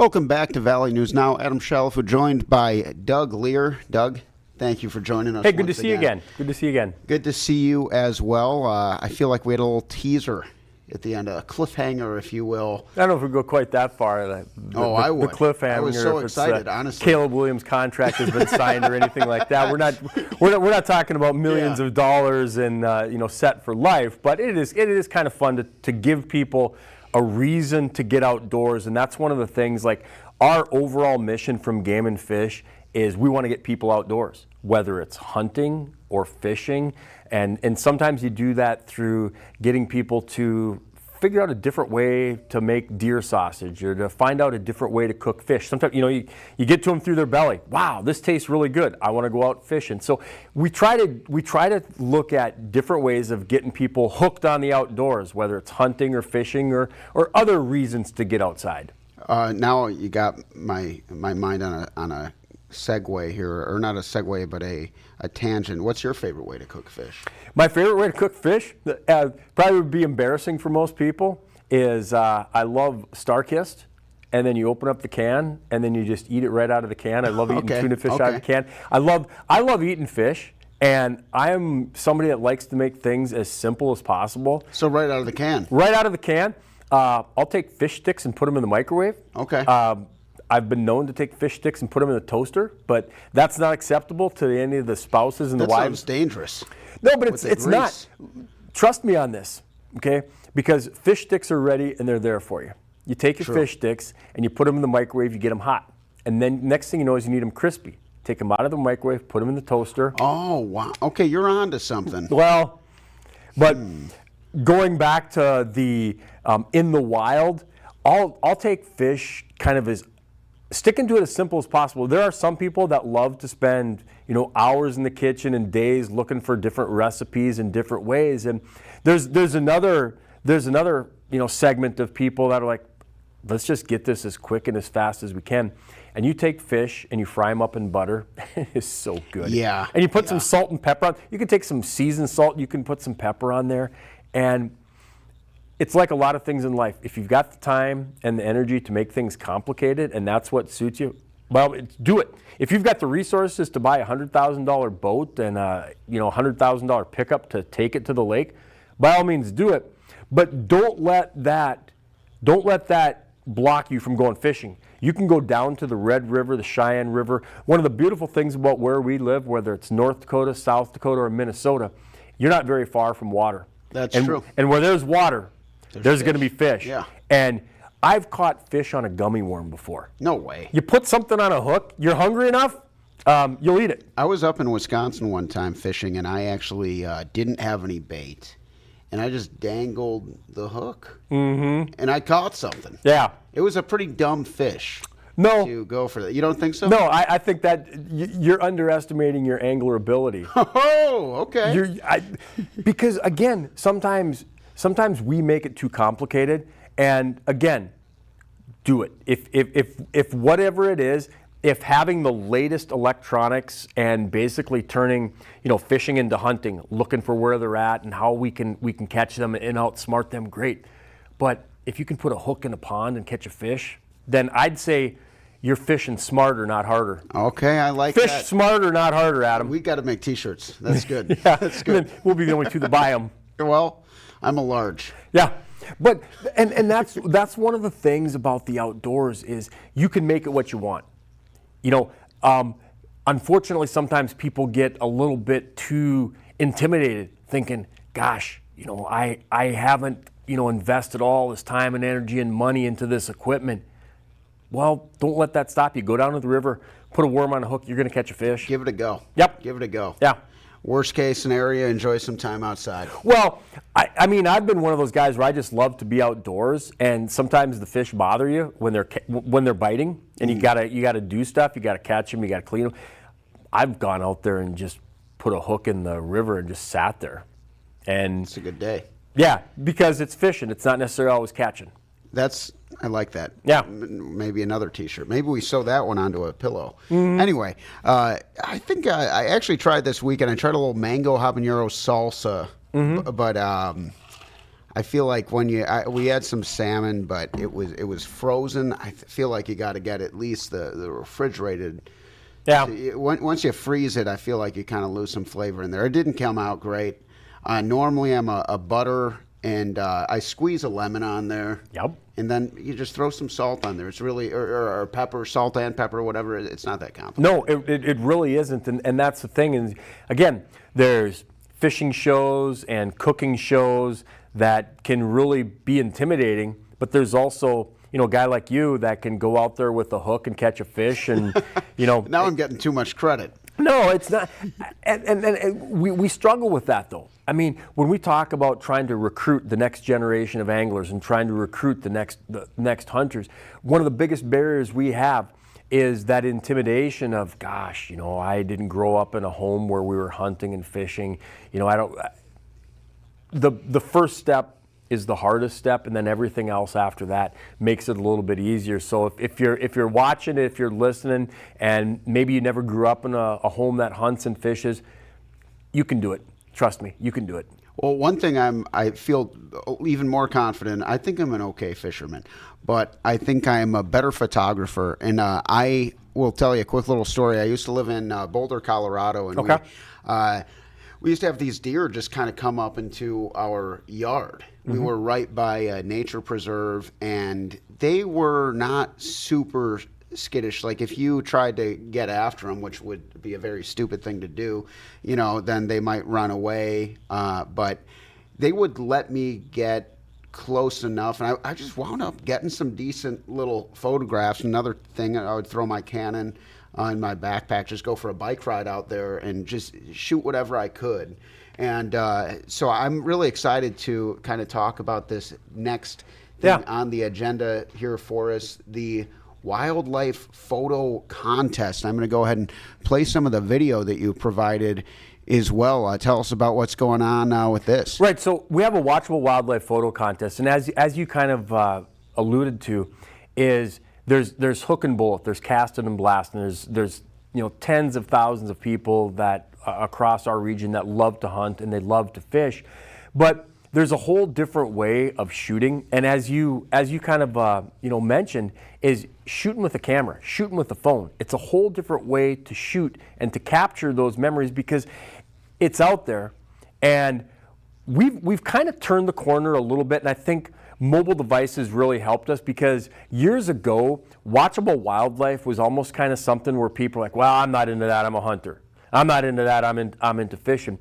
Welcome back to Valley News Now. Adam Shalfo joined by Doug Leier. Doug, thank you for joining us. Hey, good to see you again. Good to see you again. Good to see you as well. I feel like we had a little teaser at the end, a cliffhanger, if you will. I don't know if we go quite that far. I would. The cliffhanger. I was so excited, honestly. Caleb Williams' contract has been signed or anything like that. We're not talking about millions of dollars and set for life. But it is kind of fun to give people a reason to get outdoors, and that's one of the things. Like, our overall mission from Game and Fish is we want to get people outdoors, whether it's hunting or fishing, and sometimes you do that through getting people to figure out a different way to make deer sausage or to find out a different way to cook fish. Sometimes you get to them through their belly. Wow, this tastes really good. I want to go out fishing. So we try to look at different ways of getting people hooked on the outdoors, whether it's hunting or fishing or other reasons to get outside. Now you got my mind on a segue here, or not a segue, but a tangent. What's your favorite way to cook fish? My favorite way to cook fish, probably would be embarrassing for most people, is I love Star-Kissed, and then you open up the can, and then you just eat it right out of the can. I love eating tuna fish out of the can. I love eating fish, and I am somebody that likes to make things as simple as possible. So right out of the can? Right out of the can. I'll take fish sticks and put them in the microwave. Okay. I've been known to take fish sticks and put them in the toaster, but that's not acceptable to any of the spouses and the wives. That sounds dangerous. No, but it's not. Trust me on this, okay? Because fish sticks are ready and they're there for you. You take your fish sticks and you put them in the microwave, you get them hot. And then next thing you know is you need them crispy. Take them out of the microwave, put them in the toaster. Oh, wow. Okay, you're on to something. Well, but going back to the in the wild, I'll take fish kind of as sticking to it as simple as possible. There are some people that love to spend, hours in the kitchen and days looking for different recipes in different ways. And there's another segment of people that are like, let's just get this as quick and as fast as we can. And you take fish and you fry them up in butter. It's so good. Yeah. And you put some salt and pepper on. You can take some seasoned salt. You can put some pepper on there. And it's like a lot of things in life. If you've got the time and the energy to make things complicated and that's what suits you, well, do it. If you've got the resources to buy a $100,000 boat and a $100,000 pickup to take it to the lake, by all means do it. But don't let that block you from going fishing. You can go down to the Red River, the Cheyenne River. One of the beautiful things about where we live, whether it's North Dakota, South Dakota, or Minnesota, you're not very far from water. That's true. And where there's water, there's going to be fish. Yeah. And I've caught fish on a gummy worm before. No way. You put something on a hook, you're hungry enough, you'll eat it. I was up in Wisconsin one time fishing, and I actually didn't have any bait. And I just dangled the hook. Mm-hmm. And I caught something. Yeah. It was a pretty dumb fish. No. To go for that. You don't think so? No, I think that you're underestimating your angler ability. Oh, okay. Because, again, sometimes we make it too complicated. And, again, do it. If whatever it is, if having the latest electronics and basically turning, fishing into hunting, looking for where they're at and how we can catch them and outsmart them, great. But if you can put a hook in a pond and catch a fish, then I'd say you're fishing smarter, not harder. Okay, I like that. Fish smarter, not harder, Adam. We got to make T-shirts. That's good. Yeah, that's good. We'll be the only two to buy them. Well, I'm a large. Yeah, but and that's one of the things about the outdoors is you can make it what you want. Unfortunately, sometimes people get a little bit too intimidated, thinking, "Gosh, I haven't invested all this time and energy and money into this equipment." Well, don't let that stop you. Go down to the river, put a worm on a hook, you're going to catch a fish. Give it a go. Yep. Give it a go. Yeah. Worst case scenario, enjoy some time outside. Well, I mean, I've been one of those guys where I just love to be outdoors, and sometimes the fish bother you when they're biting, and you gotta do stuff. You gotta catch them. You gotta clean them. I've gone out there and just put a hook in the river and just sat there, and it's a good day. Yeah, because it's fishing. It's not necessarily always catching. I like that. Yeah. Maybe another T-shirt. Maybe we sew that one onto a pillow. Mm-hmm. Anyway, I think I actually tried this weekend. I tried a little mango habanero salsa, but I I feel like when we had some salmon, but it was frozen. I feel like you got to get at least the refrigerated. Yeah. Once you freeze it, I feel like you kind of lose some flavor in there. It didn't come out great. Normally, I'm a butter, and I squeeze a lemon on there. Yep. And then you just throw some salt on there. It's really, or pepper, salt and pepper, whatever. It's not that complicated. No, it really isn't. And that's the thing. And again, there's fishing shows and cooking shows that can really be intimidating, but there's also, a guy like you that can go out there with a hook and catch a fish, and Now I'm getting too much credit. No, it's not. And we struggle with that, though. I mean, when we talk about trying to recruit the next generation of anglers and trying to recruit the next hunters, one of the biggest barriers we have is that intimidation of, gosh, I didn't grow up in a home where we were hunting and fishing. I don't. The first step is the hardest step, and then everything else after that makes it a little bit easier. So if you're watching, if you're listening, and maybe you never grew up in a home that hunts and fishes, you can do it. Trust me, you can do it. Well, one thing I feel even more confident. I think I'm an okay fisherman, but I think I'm a better photographer. And I will tell you a quick little story. I used to live in Boulder, Colorado, and we used to have these deer just kind of come up into our yard. We were right by a nature preserve, and they were not super skittish. Like if you tried to get after them, which would be a very stupid thing to do, then they might run away. But they would let me get close enough, and I just wound up getting some decent little photographs. Another thing, I would throw my Canon in my backpack, just go for a bike ride out there and just shoot whatever I could. And so I'm really excited to kind of talk about this next thing on the agenda here for us, the wildlife photo contest. I'm going to go ahead and play some of the video that you provided as well. Tell us about what's going on now with this. Right, so we have a watchable wildlife photo contest, and as you kind of alluded to, is there's hook and bullet, there's casting and blasting, there's tens of thousands of people that across our region that love to hunt and they love to fish, but there's a whole different way of shooting. And as you kind of mentioned, is shooting with a camera, shooting with a phone. It's a whole different way to shoot and to capture those memories because it's out there, and we've kind of turned the corner a little bit. And I think mobile devices really helped us because years ago, watchable wildlife was almost kind of something where people are like, well, I'm not into that, I'm a hunter. I'm not into that, I'm into fishing.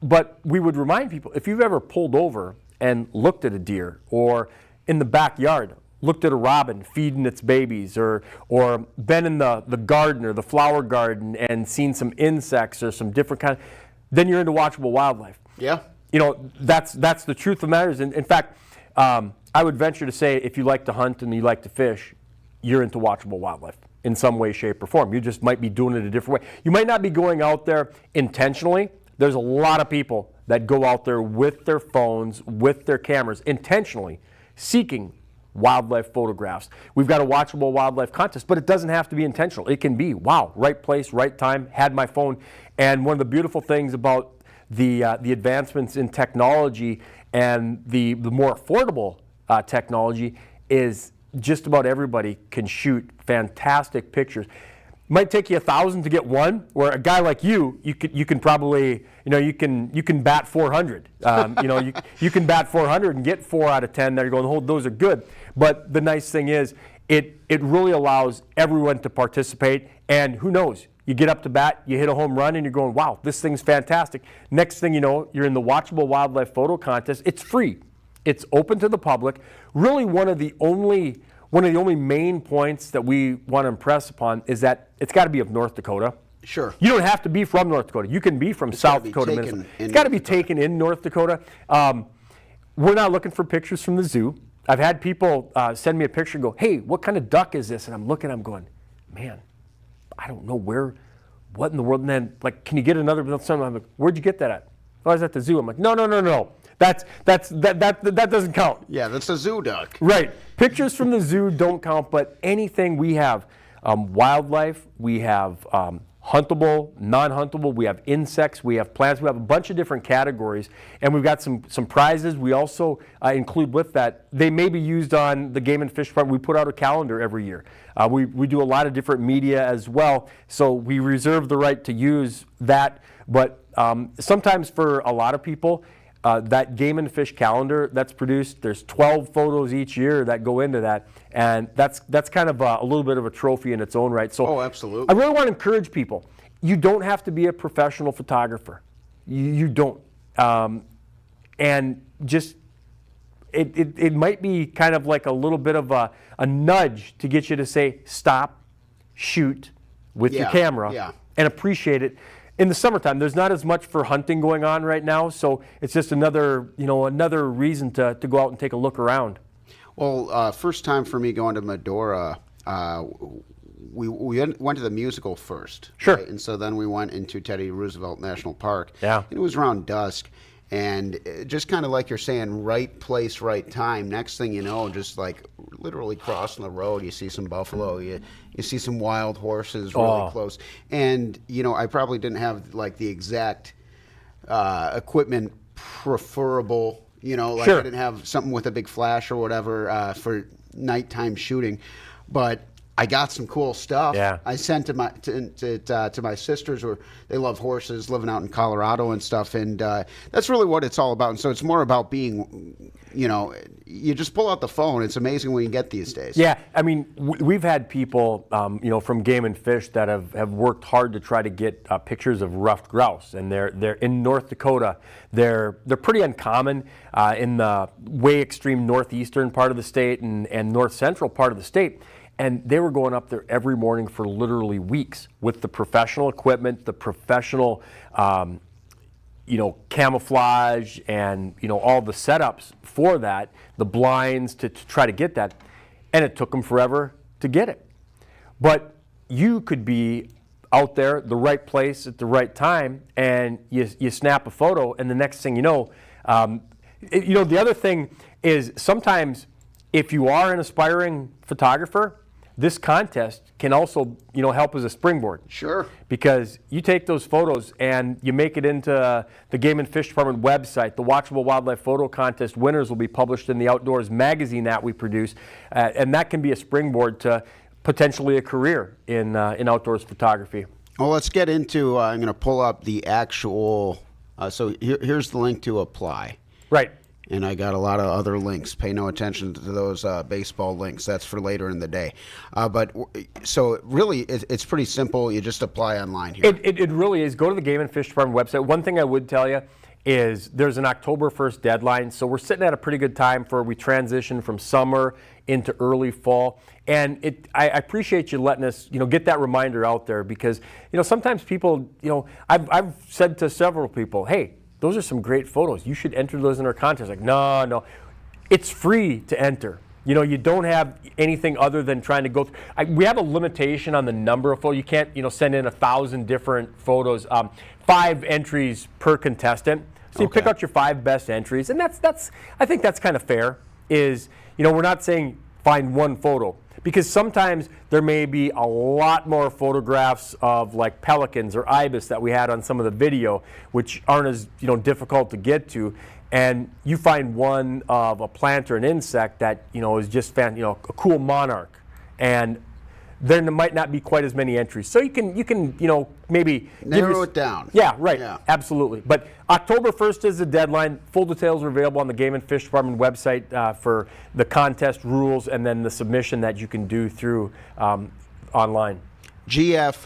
But we would remind people, if you've ever pulled over and looked at a deer, or in the backyard, looked at a robin feeding its babies, or been in the garden or the flower garden and seen some insects or some different kind of, then you're into watchable wildlife. Yeah. That's the truth of the matter. In fact, I would venture to say if you like to hunt and you like to fish, you're into watchable wildlife in some way, shape, or form. You just might be doing it a different way. You might not be going out there intentionally. There's a lot of people that go out there with their phones, with their cameras, intentionally seeking wildlife photographs. We've got a watchable wildlife contest, but it doesn't have to be intentional. It can be, wow, right place, right time, had my phone. And one of the beautiful things about the advancements in technology and the more affordable technology is just about everybody can shoot fantastic pictures. Might take you 1,000 to get one, where a guy like you can probably, you can bat 400. You can bat 400 and get 4 out of 10 that are going, oh, those are good. But the nice thing is, it really allows everyone to participate, and who knows, you get up to bat, you hit a home run, and you're going, wow, this thing's fantastic. Next thing you know, you're in the watchable wildlife photo contest. It's free. It's open to the public. Really, one of the only main points that we want to impress upon is that it's got to be of North Dakota. Sure. You don't have to be from North Dakota. You can be from South Dakota, Minnesota. It's got to be taken in North Dakota. We're not looking for pictures from the zoo. I've had people send me a picture and go, hey, what kind of duck is this? And I'm looking, I'm going, man, I don't know what in the world. And then, like, can you get another? I'm like, where'd you get that at? Oh, I was at the zoo. I'm like, no. That doesn't count. Yeah, that's a zoo duck. Right. Pictures from the zoo don't count, but anything we have, wildlife, we have huntable, non-huntable. We have insects. We have plants. We have a bunch of different categories, and we've got some prizes. We also include with that. They may be used on the Game and Fish Department. We put out a calendar every year. We do a lot of different media as well, so we reserve the right to use that. But sometimes for a lot of people, that Game and Fish calendar that's produced, there's 12 photos each year that go into that, and that's kind of a little bit of a trophy in its own right. So Oh, absolutely. I really want to encourage people. You don't have to be a professional photographer. You don't. And just, it might be kind of like a little bit of a nudge to get you to say, stop, shoot with your camera, and appreciate it. In the summertime, there's not as much for hunting going on right now, so it's just another reason to go out and take a look around. Well, first time for me going to Medora, we went to the musical first. Sure. Right? And so then we went into Teddy Roosevelt National Park. Yeah. And it was around dusk. And just kind of like you're saying, right place, right time. Next thing you know, just like literally crossing the road, you see some buffalo, you see some wild horses really close. And, I probably didn't have like the exact equipment preferable, like Sure. I didn't have something with a big flash or whatever for nighttime shooting. But I got some cool stuff. Yeah. I sent to my sisters, who they love horses, living out in Colorado and stuff, and that's really what it's all about. And so it's more about being, you just pull out the phone. It's amazing what you get these days. Yeah, I mean, we've had people, from Game and Fish that have worked hard to try to get pictures of ruffed grouse, and they're in North Dakota. They're pretty uncommon in the way extreme northeastern part of the state and north central part of the state. And they were going up there every morning for literally weeks with the professional equipment, the professional, camouflage, and all the setups for that, the blinds to try to get that, and it took them forever to get it. But you could be out there, the right place at the right time, and you snap a photo, and the next thing you know, the other thing is sometimes if you are an aspiring photographer, this contest can also, help as a springboard. Sure. Because you take those photos and you make it into the Game and Fish Department website. The Watchable Wildlife Photo Contest winners will be published in the Outdoors magazine that we produce, and that can be a springboard to potentially a career in outdoors photography. Well, let's get into. I'm going to pull up the actual. So here's the link to apply. Right. And I got a lot of other links. Pay no attention to those baseball links. That's for later in the day. But so really, it's pretty simple. You just apply online here. It really is. Go to the Game and Fish Department website. One thing I would tell you is there's an October 1st deadline. So we're sitting at a pretty good time for we transition from summer into early fall. And I appreciate you letting us, get that reminder out there because, sometimes people, I've said to several people, hey, those are some great photos. You should enter those in our contest. Like, no. It's free to enter. You don't have anything other than trying to go through. We have a limitation on the number of photos. You can't, send in 1,000 different photos. 5 entries per contestant. So you pick out your 5 best entries. And that's I think that's kind of fair. Is, we're not saying find one photo. Because sometimes there may be a lot more photographs of like pelicans or ibis that we had on some of the video, which aren't as difficult to get to, and you find one of a plant or an insect that is just a cool monarch, and then there might not be quite as many entries. So you can maybe narrow it down. Yeah, right. Yeah. Absolutely. But October 1st is the deadline. Full details are available on the Game and Fish Department website for the contest rules and then the submission that you can do through online. gf.nd.gov.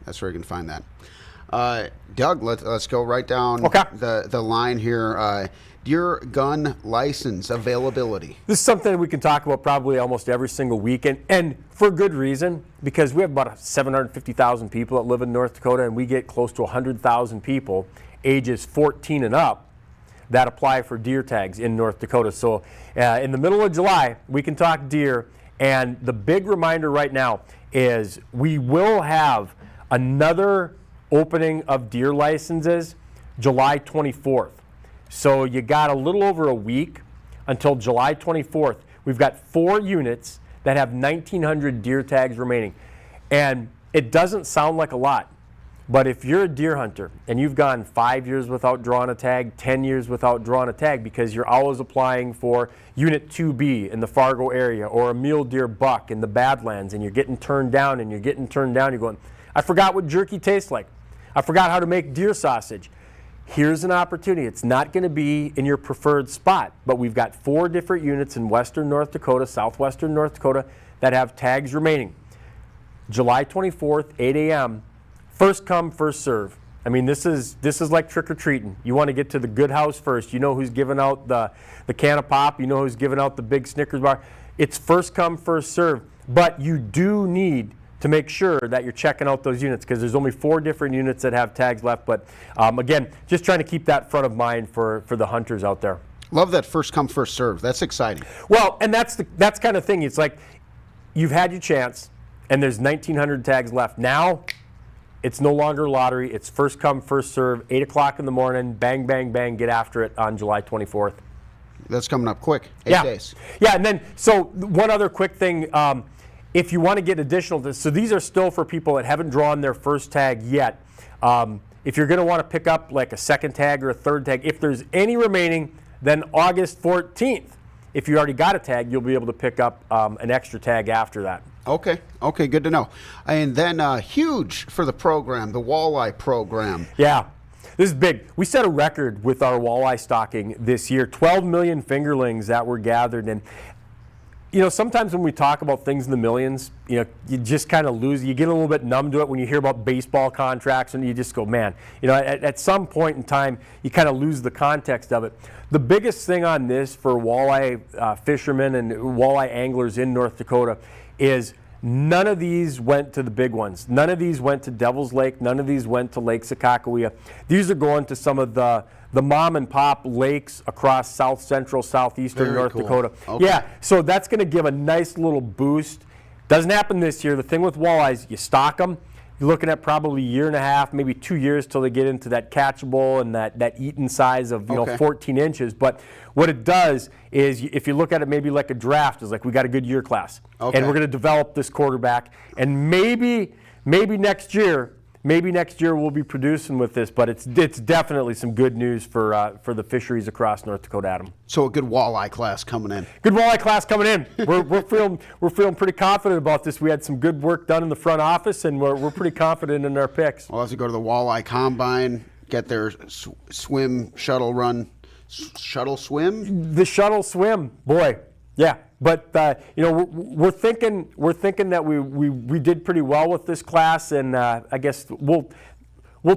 That's where you can find that. Doug, let's go right down the line here. Deer gun license availability. This is something we can talk about probably almost every single week, and for good reason, because we have about 750,000 people that live in North Dakota, and we get close to 100,000 people ages 14 and up that apply for deer tags in North Dakota. So in the middle of July, we can talk deer, and the big reminder right now is we will have another opening of deer licenses July 24th. So you got a little over a week until July 24th. We've got 4 units that have 1,900 deer tags remaining. And it doesn't sound like a lot, but if you're a deer hunter and you've gone 5 years without drawing a tag, 10 years without drawing a tag because you're always applying for Unit 2B in the Fargo area or a mule deer buck in the Badlands, and you're getting turned down and you're getting turned down, you're going, I forgot what jerky tastes like. I forgot how to make deer sausage. Here's an opportunity. It's not going to be in your preferred spot, but we've got 4 different units in western North Dakota, southwestern North Dakota that have tags remaining. July 24th, 8 a.m., first come, first serve. I mean, this is like trick-or-treating. You want to get to the good house first. You know who's giving out the can of pop. You know who's giving out the big Snickers bar. It's first come, first serve. But you do need to make sure that you're checking out those units because there's only 4 different units that have tags left. But again, just trying to keep that front of mind for the hunters out there. Love that first come, first serve. That's exciting. Well, and that's kind of thing. It's like you've had your chance, and there's 1,900 tags left. Now, it's no longer lottery. It's first come, first serve, 8 o'clock in the morning, bang, bang, bang, get after it on July 24th. That's coming up quick. 8 days. Yeah, and then, so one other quick thing. If you want to get additional, so these are still for people that haven't drawn their first tag yet. If you're going to want to pick up like a second tag or a third tag, if there's any remaining, then August 14th, if you already got a tag, you'll be able to pick up an extra tag after that. Okay, good to know. And then huge for the program, the walleye program. Yeah, this is big. We set a record with our walleye stocking this year, 12 million fingerlings that were gathered. And you know, sometimes when we talk about things in the millions, you know, you just kind of lose. You get a little bit numb to it when you hear about baseball contracts, and you just go, man, you know, at some point in time, you kind of lose the context of it. The biggest thing on this for walleye fishermen and walleye anglers in North Dakota is none of these went to the big ones. None of these went to Devil's Lake. None of these went to Lake Sakakawea. These are going to some of the mom and pop lakes across south central, southeastern North Dakota. Okay. Yeah, so that's going to give a nice little boost. Doesn't happen this year. The thing with walleyes, you stock them. You're looking at probably a year and a half, maybe 2 years till they get into that catchable and that eaten size of 14 inches. But what it does is, if you look at it maybe like a draft, is like we got a good year class, and we're going to develop this quarterback, and maybe next year we'll be producing with this. But it's definitely some good news for the fisheries across North Dakota, Adam. So a good walleye class coming in. Good walleye class coming in. We're feeling pretty confident about this. We had some good work done in the front office, and we're pretty confident in our picks. We'll have to go to the walleye combine, get their swim shuttle run, shuttle swim. The shuttle swim, boy, yeah. But you know, we're thinking that we did pretty well with this class, and I guess we'll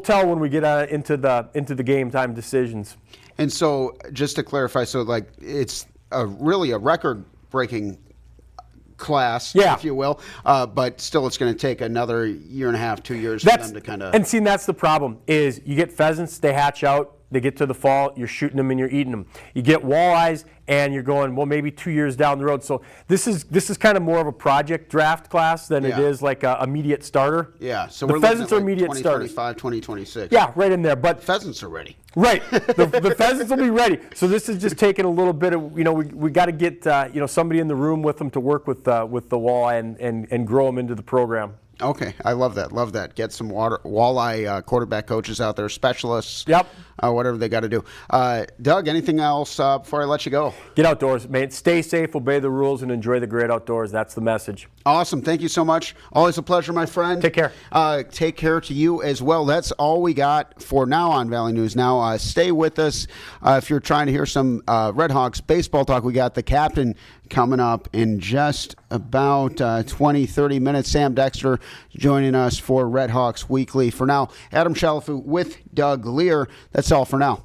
tell when we get into the game time decisions. And so, just to clarify, so like it's really a record-breaking class, if you will, but still, it's going to take another year and a half, 2 years for them to kind of. And see, that's the problem: is you get pheasants, they hatch out. They get to the fall, you're shooting them and you're eating them. You get walleyes, and you're going, well, maybe 2 years down the road. So this is kind of more of a project draft class than it is like a immediate starter. Yeah, so the we're pheasants looking at are like immediate starters. 2025, 2026. Yeah, right in there. But pheasants are ready. Right, the pheasants will be ready. So this is just taking a little bit of, you know, we got to get somebody in the room with them to work with the walleye and grow them into the program. Okay, I love that. Love that. Get some walleye quarterback coaches out there, specialists. Yep. Whatever they got to do. Doug, anything else before I let you go? Get outdoors, mate. Stay safe, obey the rules, and enjoy the great outdoors. That's the message. Awesome. Thank you so much. Always a pleasure, my friend. Take care. Take care to you as well. That's all we got for now on Valley News Now. Stay with us. If you're trying to hear some Red Hawks baseball talk, we got the captain coming up in just about 20, 30 minutes. Sam Dexter joining us for Red Hawks Weekly. For now, Adam Shalafu with Doug Leier. That's all for now.